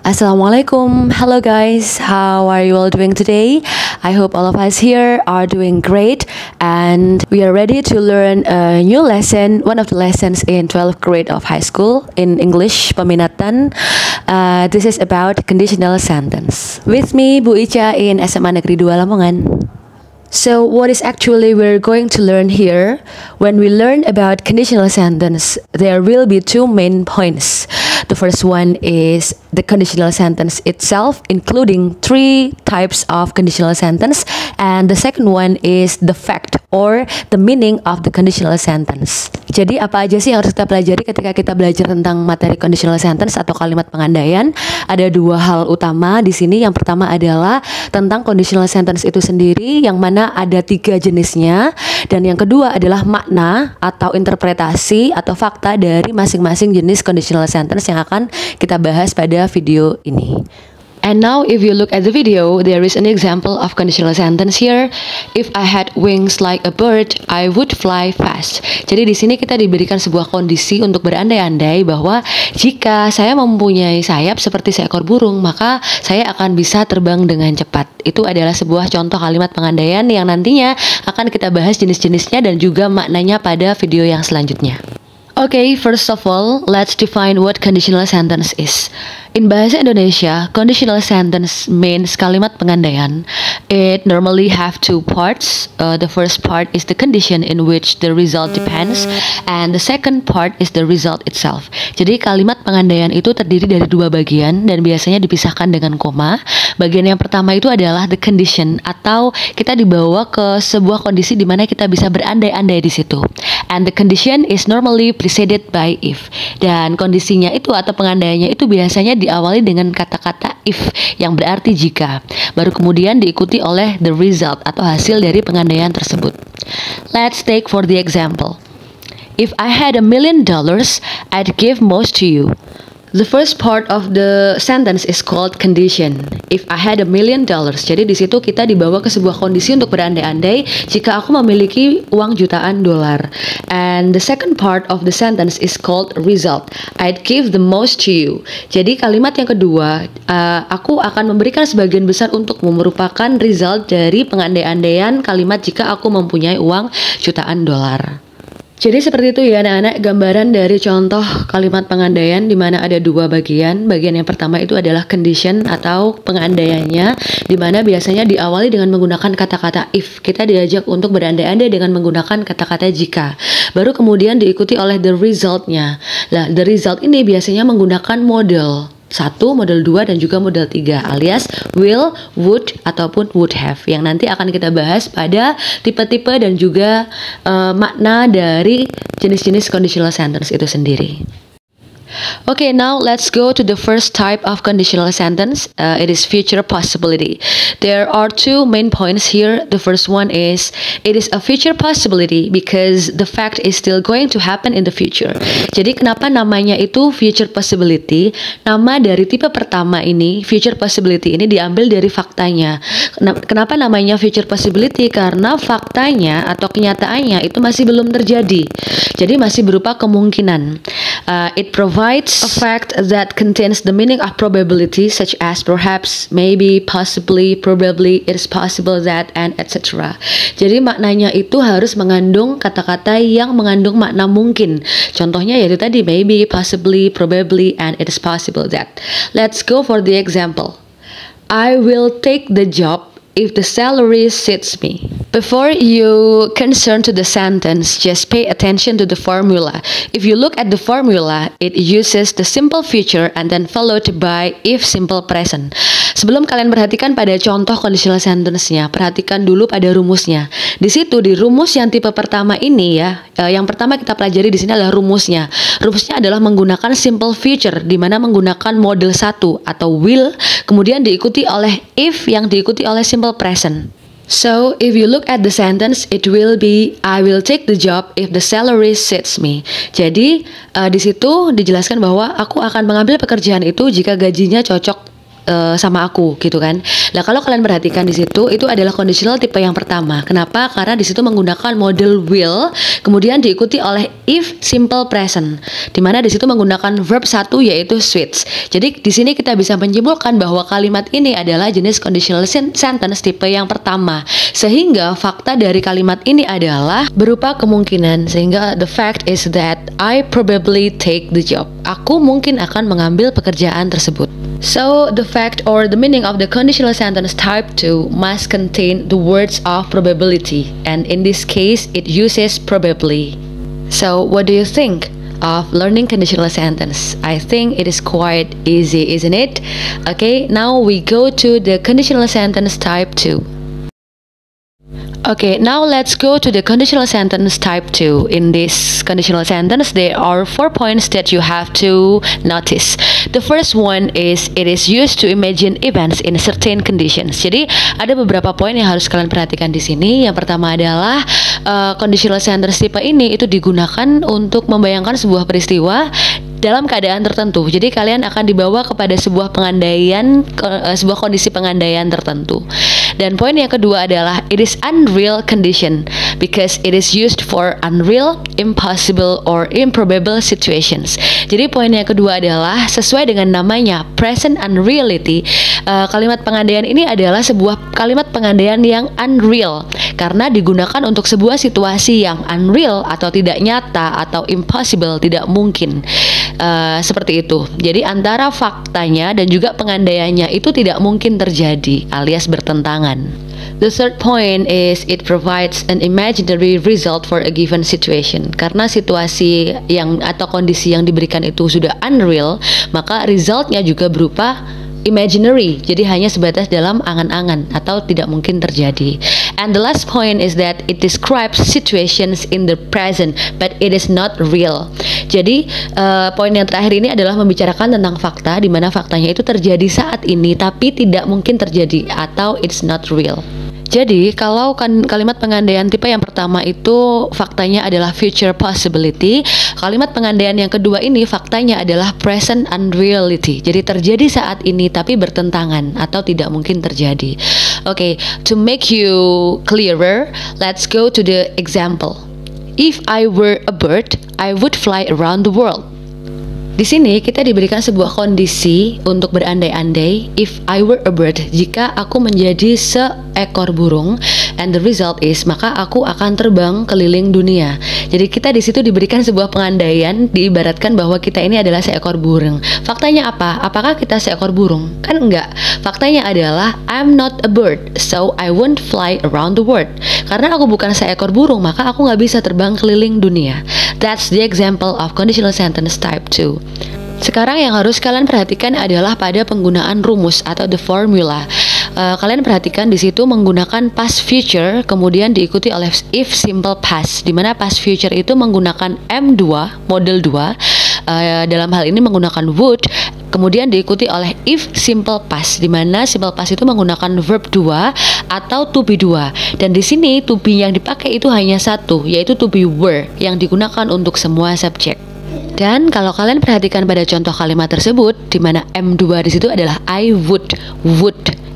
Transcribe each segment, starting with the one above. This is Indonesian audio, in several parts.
Assalamualaikum. Hello guys, how are you all doing today? I hope all of us here are doing great and we are ready to learn a new lesson, one of the lessons in 12th grade of high school in English peminatan. This is about conditional sentence. With me, Bu Ica in SMA Negeri 2 Lamongan. So what is actually we're going to learn here? When we learn about conditional sentence, there will be two main points. The first one is the conditional sentence itself, including three types of conditional sentence. And the second one is the fact or the meaning of the conditional sentence. Jadi apa aja sih yang harus kita pelajari ketika kita belajar tentang materi conditional sentence atau kalimat pengandaian? Ada dua hal utama di sini. Yang pertama adalah tentang conditional sentence itu sendiri, yang mana ada 3 jenisnya. Dan yang kedua adalah makna atau interpretasi atau fakta dari masing-masing jenis conditional sentence yang akan kita bahas pada video ini. And now if you look at the video, there is an example of conditional sentence here. If I had wings like a bird, I would fly fast. Jadi di sini kita diberikan sebuah kondisi untuk berandai-andai bahwa jika saya mempunyai sayap seperti seekor burung, maka saya akan bisa terbang dengan cepat. Itu adalah sebuah contoh kalimat pengandaian yang nantinya akan kita bahas jenis-jenisnya dan juga maknanya pada video yang selanjutnya. Okay, first of all, let's define what conditional sentence is. In bahasa Indonesia, conditional sentence means kalimat pengandaian. It normally have two parts. The first part is the condition in which the result depends, and the second part is the result itself. Jadi kalimat pengandaian itu terdiri dari dua bagian dan biasanya dipisahkan dengan koma. Bagian yang pertama itu adalah the condition, atau kita dibawa ke sebuah kondisi di mana kita bisa berandai-andai di situ. And the condition is normally preceded by if. Dan kondisinya itu atau pengandaiannya itu biasanya diawali dengan kata-kata if yang berarti jika. Baru kemudian diikuti oleh the result atau hasil dari pengandaian tersebut. Let's take for the example. If I had $1 million, I'd give most to you. The first part of the sentence is called condition. If I had $1 million, jadi di situ kita dibawa ke sebuah kondisi untuk berandai-andai jika aku memiliki uang jutaan dolar. And the second part of the sentence is called result. I'd give the most to you. Jadi kalimat yang kedua, aku akan memberikan sebagian besar untukmu, merupakan result dari pengandai-andaian kalimat jika aku mempunyai uang jutaan dolar. Jadi seperti itu ya anak-anak, gambaran dari contoh kalimat pengandaian di mana ada dua bagian. Bagian yang pertama itu adalah condition atau pengandaiannya, di mana biasanya diawali dengan menggunakan kata-kata if. Kita diajak untuk berandai-andai dengan menggunakan kata-kata jika. Baru kemudian diikuti oleh the resultnya. Nah, the result ini biasanya menggunakan model 1, model 2, dan juga model 3 alias will, would, ataupun would have yang nanti akan kita bahas pada tipe-tipe dan juga makna dari jenis-jenis conditional sentence itu sendiri. Okay, now let's go to the first type of conditional sentence. It is future possibility. There are two main points here. The first one is it is a future possibility because the fact is still going to happen in the future. Jadi kenapa namanya itu future possibility? Nama dari tipe pertama ini, future possibility ini diambil dari faktanya. Kenapa namanya future possibility? Karena faktanya atau kenyataannya itu masih belum terjadi. Jadi masih berupa kemungkinan. It provides a fact that contains the meaning of probability such as perhaps, maybe, possibly, probably, it is possible that, and etc. Jadi maknanya itu harus mengandung kata-kata yang mengandung makna mungkin. Contohnya yaitu tadi maybe, possibly, probably, and it is possible that. Let's go for the example. I will take the job if the salary suits me. Before you concern to the sentence, just pay attention to the formula. If you look at the formula, it uses the simple future and then followed by if simple present. Sebelum kalian perhatikan pada contoh conditional sentence-nya, perhatikan dulu pada rumusnya. Di situ di rumus yang tipe pertama ini ya, yang pertama kita pelajari di sini adalah rumusnya. Rumusnya adalah menggunakan simple future, di mana menggunakan model 1 atau will, kemudian diikuti oleh if yang diikuti oleh simple present. So, if you look at the sentence, it will be I will take the job if the salary suits me. Jadi, di situ dijelaskan bahwa aku akan mengambil pekerjaan itu jika gajinya cocok sama aku gitu kan. Nah, kalau kalian perhatikan di situ itu adalah conditional tipe yang pertama. Kenapa? Karena di situ menggunakan model will, kemudian diikuti oleh if simple present, di mana di situ menggunakan verb satu yaitu switch. Jadi di sini kita bisa menyimpulkan bahwa kalimat ini adalah jenis conditional sentence tipe yang pertama. Sehingga fakta dari kalimat ini adalah berupa kemungkinan. Sehingga the fact is that I probably take the job. Aku mungkin akan mengambil pekerjaan tersebut. So, the fact or the meaning of the conditional sentence type 2 must contain the words of probability, and in this case, it uses probably. So, what do you think of learning conditional sentence? I think it is quite easy, isn't it? Okay, now we go to the conditional sentence type 2. Okay, now let's go to the conditional sentence type 2. In this conditional sentence, there are 4 points that you have to notice. The first one is it is used to imagine events in certain conditions. Jadi ada beberapa poin yang harus kalian perhatikan di sini. Yang pertama adalah conditional sentence tipe ini itu digunakan untuk membayangkan sebuah peristiwa dalam keadaan tertentu. Jadi kalian akan dibawa kepada sebuah pengandaian, sebuah kondisi pengandaian tertentu. Dan poin yang kedua adalah it is unreal condition because it is used for unreal, impossible, or improbable situations. Jadi poin yang kedua adalah sesuai dengan namanya present unreality. Kalimat pengandaian ini adalah sebuah kalimat pengandaian yang unreal karena digunakan untuk sebuah situasi yang unreal atau tidak nyata atau impossible, tidak mungkin. Seperti itu. Jadi antara faktanya dan juga pengandaiannya itu tidak mungkin terjadi alias bertentangan. The third point is it provides an imaginary result for a given situation. Karena situasi yang atau kondisi yang diberikan itu sudah unreal, maka resultnya juga berupa imaginary, jadi hanya sebatas dalam angan-angan atau tidak mungkin terjadi. And the last point is that it describes situations in the present but it is not real. Jadi poin yang terakhir ini adalah membicarakan tentang fakta, di mana faktanya itu terjadi saat ini tapi tidak mungkin terjadi atau it's not real. Jadi kalau kalimat pengandaian tipe yang pertama itu faktanya adalah future possibility, kalimat pengandaian yang kedua ini faktanya adalah present unreality. Jadi terjadi saat ini tapi bertentangan atau tidak mungkin terjadi. Okay, to make you clearer, let's go to the example. If I were a bird, I would fly around the world. Di sini kita diberikan sebuah kondisi untuk berandai-andai. If I were a bird, jika aku menjadi seekor burung, and the result is, maka aku akan terbang keliling dunia. Jadi kita di situ diberikan sebuah pengandaian, diibaratkan bahwa kita ini adalah seekor burung. Faktanya apa? Apakah kita seekor burung? Kan enggak. Faktanya adalah I'm not a bird, so I won't fly around the world. Karena aku bukan seekor burung, maka aku nggak bisa terbang keliling dunia. That's the example of conditional sentence type 2. Sekarang yang harus kalian perhatikan adalah pada penggunaan rumus atau the formula. Kalian perhatikan di situ menggunakan past future, kemudian diikuti oleh if simple past, di mana past future itu menggunakan M2, model 2. Dalam hal ini menggunakan would, kemudian diikuti oleh if simple past, di mana simple past itu menggunakan verb 2 atau to be 2. Dan di sini to be yang dipakai itu hanya satu, yaitu to be were yang digunakan untuk semua subjek. Dan kalau kalian perhatikan pada contoh kalimat tersebut, di mana M2 di situ adalah I would.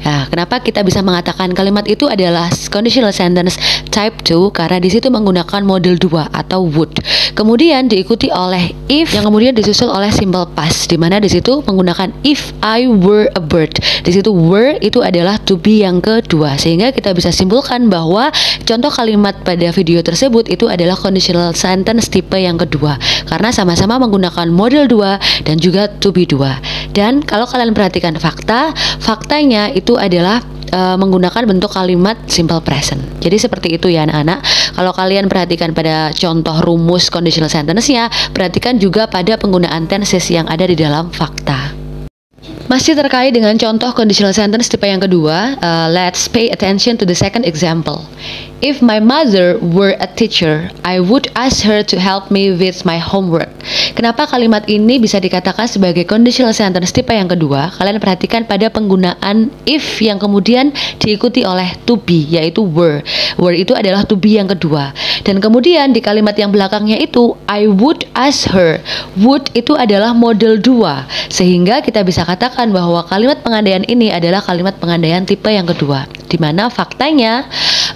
Nah, kenapa kita bisa mengatakan kalimat itu adalah conditional sentence type 2? Karena di situ menggunakan model 2 atau would. Kemudian diikuti oleh if yang kemudian disusul oleh simple past, di mana di situ menggunakan if I were a bird. Di situ were itu adalah to be yang kedua. Sehingga kita bisa simpulkan bahwa contoh kalimat pada video tersebut itu adalah conditional sentence tipe yang kedua. Karena sama-sama menggunakan model 2 dan juga to be 2. Dan kalau kalian perhatikan faktanya itu adalah menggunakan bentuk kalimat simple present. Jadi seperti itu ya anak-anak. Kalau kalian perhatikan pada contoh rumus conditional sentence-nya, perhatikan juga pada penggunaan tenses yang ada di dalam fakta. Masih terkait dengan contoh conditional sentence tipe yang kedua, let's pay attention to the second example. If my mother were a teacher, I would ask her to help me with my homework. Kenapa kalimat ini bisa dikatakan sebagai conditional sentence tipe yang kedua? Kalian perhatikan pada penggunaan if yang kemudian diikuti oleh to be, yaitu were. Were itu adalah to be yang kedua. Dan kemudian di kalimat yang belakangnya itu I would ask her. Would itu adalah model 2. Sehingga kita bisa katakan bahwa kalimat pengandaian ini adalah kalimat pengandaian tipe yang kedua. Di mana faktanya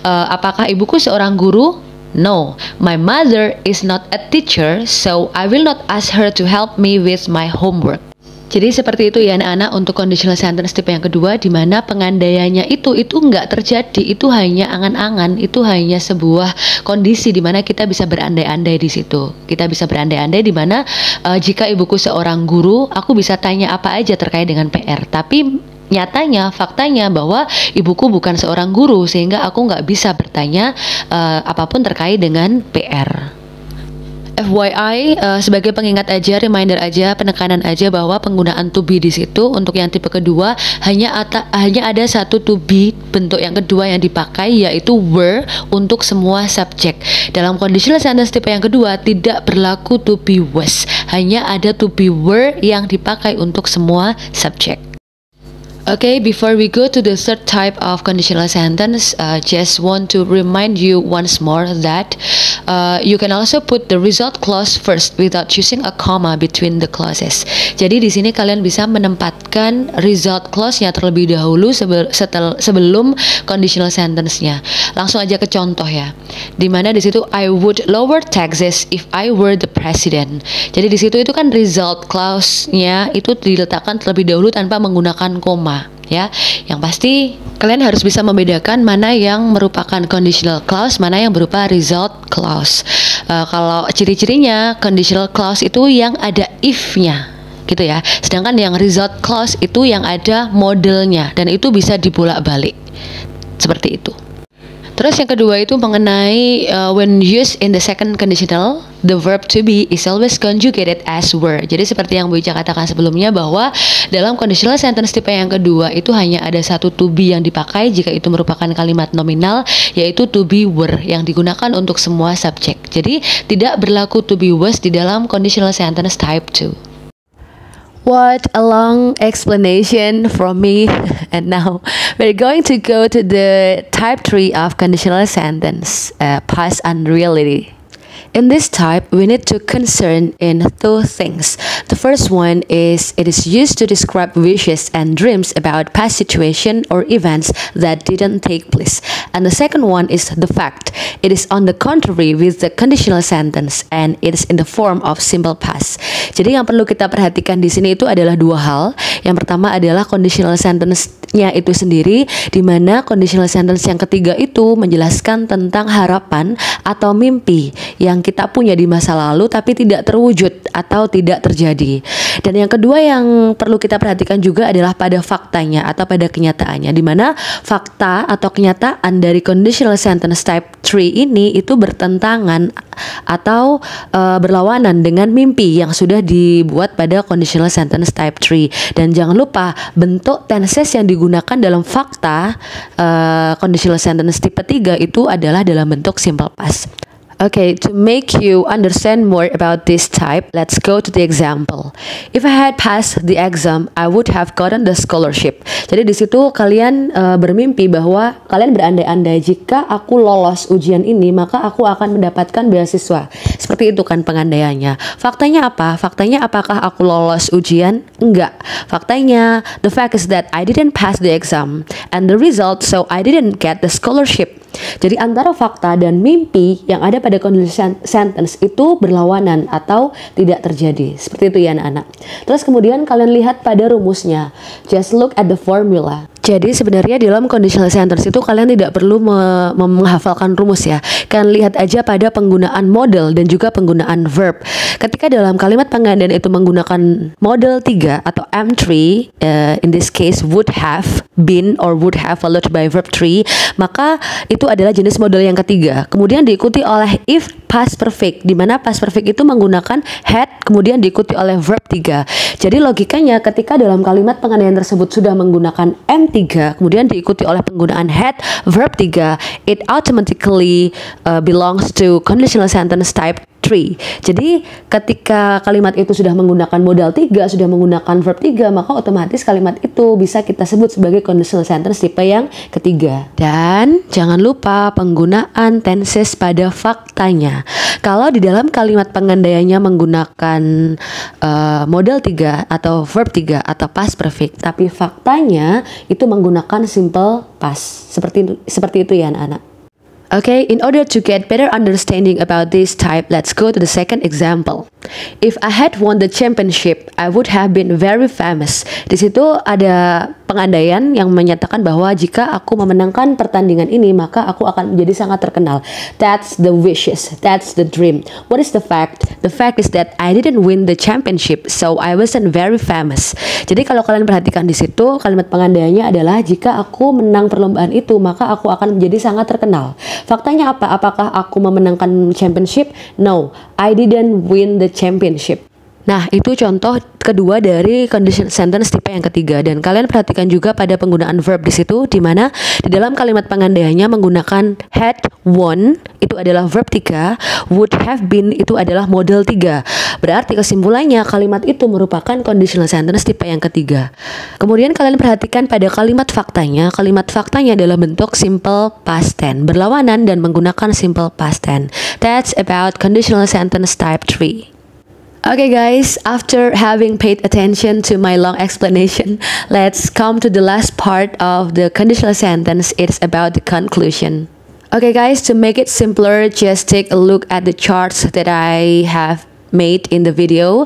apakah ibuku seorang guru? No, my mother is not a teacher, so I will not ask her to help me with my homework. Jadi seperti itu ya anak-anak untuk conditional sentence tipe yang kedua, di mana pengandaiannya itu nggak terjadi, itu hanya angan-angan, itu hanya sebuah kondisi di mana kita bisa berandai-andai di situ. Kita bisa berandai-andai di mana jika ibuku seorang guru, aku bisa tanya apa aja terkait dengan PR. Tapi nyatanya, faktanya bahwa ibuku bukan seorang guru, sehingga aku nggak bisa bertanya apapun terkait dengan PR. FYI, sebagai pengingat aja, reminder aja, penekanan aja bahwa penggunaan to be di situ untuk yang tipe kedua hanya ada satu to be bentuk yang kedua yang dipakai, yaitu were untuk semua subjek. Dalam conditional sentence tipe yang kedua tidak berlaku to be was, hanya ada to be were yang dipakai untuk semua subjek. Okay, before we go to the third type of conditional sentence, just want to remind you once more that you can also put the result clause first without using a comma between the clauses. Jadi di sini kalian bisa menempatkan result clause-nya terlebih dahulu sebelum conditional sentence-nya. Langsung aja ke contoh ya. Dimana di situ I would lower taxes if I were the president. Jadi di situ itu kan result clause-nya itu diletakkan terlebih dahulu tanpa menggunakan koma. Ya, yang pasti kalian harus bisa membedakan mana yang merupakan conditional clause, mana yang berupa result clause. Kalau ciri-cirinya conditional clause itu yang ada if-nya, gitu ya. Sedangkan yang result clause itu yang ada modelnya dan itu bisa dibolak-balik. Seperti itu. Terus yang kedua itu mengenai when used in the second conditional, the verb to be is always conjugated as were. Jadi seperti yang Bu Ica katakan sebelumnya bahwa dalam conditional sentence tipe yang kedua itu hanya ada satu to be yang dipakai jika itu merupakan kalimat nominal, yaitu to be were yang digunakan untuk semua subjek. Jadi tidak berlaku to be was di dalam conditional sentence type 2. What a long explanation from me. And now we're going to go to the type 3 of conditional sentence, past unreality. In this type, we need to concern in two things. The first one is it is used to describe wishes and dreams about past situation or events that didn't take place. And the second one is the fact. It is on the contrary with the conditional sentence and it is in the form of simple past. Jadi yang perlu kita perhatikan di sini itu adalah dua hal. Yang pertama adalah conditional sentence-nya itu sendiri, di mana conditional sentence yang ketiga itu menjelaskan tentang harapan atau mimpi yang kita punya di masa lalu tapi tidak terwujud atau tidak terjadi. Dan yang kedua yang perlu kita perhatikan juga adalah pada faktanya atau pada kenyataannya, di mana fakta atau kenyataan dari conditional sentence type 3 ini itu bertentangan atau berlawanan dengan mimpi yang sudah dibuat pada conditional sentence type 3. Dan jangan lupa bentuk tenses yang digunakan dalam fakta conditional sentence tipe 3 itu adalah dalam bentuk simple past. Okay, to make you understand more about this type, let's go to the example. If I had passed the exam, I would have gotten the scholarship. Jadi di situ kalian bermimpi bahwa kalian berandai-andai jika aku lolos ujian ini, maka aku akan mendapatkan beasiswa. Seperti itu kan pengandaiannya. Faktanya apa? Faktanya apakah aku lolos ujian? Enggak. Faktanya, the fact is that I didn't pass the exam, and the result, so I didn't get the scholarship. Jadi antara fakta dan mimpi yang ada pada conditional sentence itu berlawanan atau tidak terjadi. Seperti itu ya anak-anak. Terus kemudian kalian lihat pada rumusnya. Just look at the formula. Jadi sebenarnya dalam conditional sentence itu kalian tidak perlu menghafalkan rumus ya. Kalian lihat aja pada penggunaan model dan juga penggunaan verb. Ketika dalam kalimat pengandaian itu menggunakan model 3 atau M3, in this case would have been or would have followed by verb 3, maka itu adalah jenis model yang ketiga. Kemudian diikuti oleh if past perfect, di mana past perfect itu menggunakan had, kemudian diikuti oleh verb 3. Jadi logikanya ketika dalam kalimat pengandaian tersebut sudah menggunakan M3, kemudian diikuti oleh penggunaan had verb 3, it automatically belongs to conditional sentence type 3. Jadi ketika kalimat itu sudah menggunakan modal 3, sudah menggunakan verb 3, maka otomatis kalimat itu bisa kita sebut sebagai conditional sentence tipe yang ketiga. Dan jangan lupa penggunaan tenses pada faktanya. Kalau di dalam kalimat pengandaiannya menggunakan modal 3 atau verb 3 atau past perfect, tapi faktanya itu menggunakan simple past. Seperti itu ya anak-anak. Okay, in order to get better understanding about this type, let's go to the second example. If I had won the championship, I would have been very famous. Di situ ada pengandaian yang menyatakan bahwa jika aku memenangkan pertandingan ini, maka aku akan menjadi sangat terkenal. That's the wishes, that's the dream. What is the fact? The fact is that I didn't win the championship, so I wasn't very famous. Jadi kalau kalian perhatikan di situ, kalimat pengandaiannya adalah jika aku menang perlombaan itu, maka aku akan menjadi sangat terkenal. Faktanya apa? Apakah aku memenangkan championship? No, I didn't win the championship. Nah, itu contoh kedua dari conditional sentence tipe yang ketiga. Dan kalian perhatikan juga pada penggunaan verb di situ, di mana di dalam kalimat pengandaiannya menggunakan had won, itu adalah verb 3, would have been itu adalah model 3. Berarti kesimpulannya kalimat itu merupakan conditional sentence tipe yang ketiga. Kemudian kalian perhatikan pada kalimat faktanya adalah bentuk simple past tense, berlawanan dan menggunakan simple past tense. That's about conditional sentence type 3. Okay guys, after having paid attention to my long explanation, let's come to the last part of the conditional sentence. It's about the conclusion. Okay guys, to make it simpler, just take a look at the charts that I have made in the video.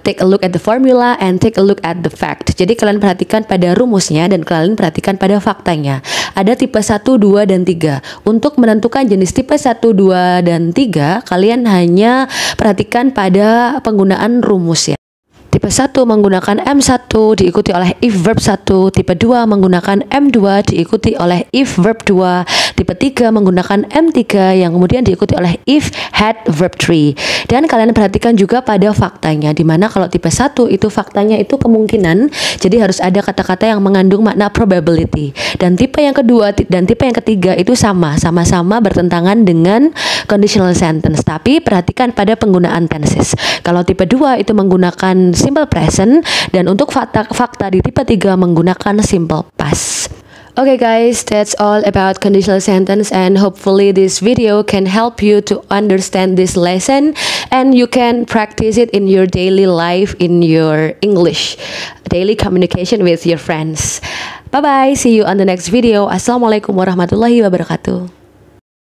Take a look at the formula and take a look at the fact. Jadi kalian perhatikan pada rumusnya dan kalian perhatikan pada faktanya. Ada tipe 1, 2, dan 3. Untuk menentukan jenis tipe 1, 2, dan 3, kalian hanya perhatikan pada penggunaan rumus ya. Tipe 1 menggunakan M1 diikuti oleh if verb 1, tipe 2 menggunakan M2 diikuti oleh if verb 2, tipe 3 menggunakan M3 yang kemudian diikuti oleh if had verb 3. Dan kalian perhatikan juga pada faktanya, dimana kalau tipe 1 itu faktanya itu kemungkinan, jadi harus ada kata-kata yang mengandung makna probability. Dan tipe yang kedua dan tipe yang ketiga itu sama-sama bertentangan dengan conditional sentence, tapi perhatikan pada penggunaan tenses. Kalau tipe 2 itu menggunakan simple present, dan untuk fakta di tipe 3 menggunakan simple past. Okay guys, that's all about conditional sentence, and hopefully this video can help you to understand this lesson and you can practice it in your daily life, in your English daily communication with your friends. Bye bye, see you on the next video. Assalamualaikum warahmatullahi wabarakatuh.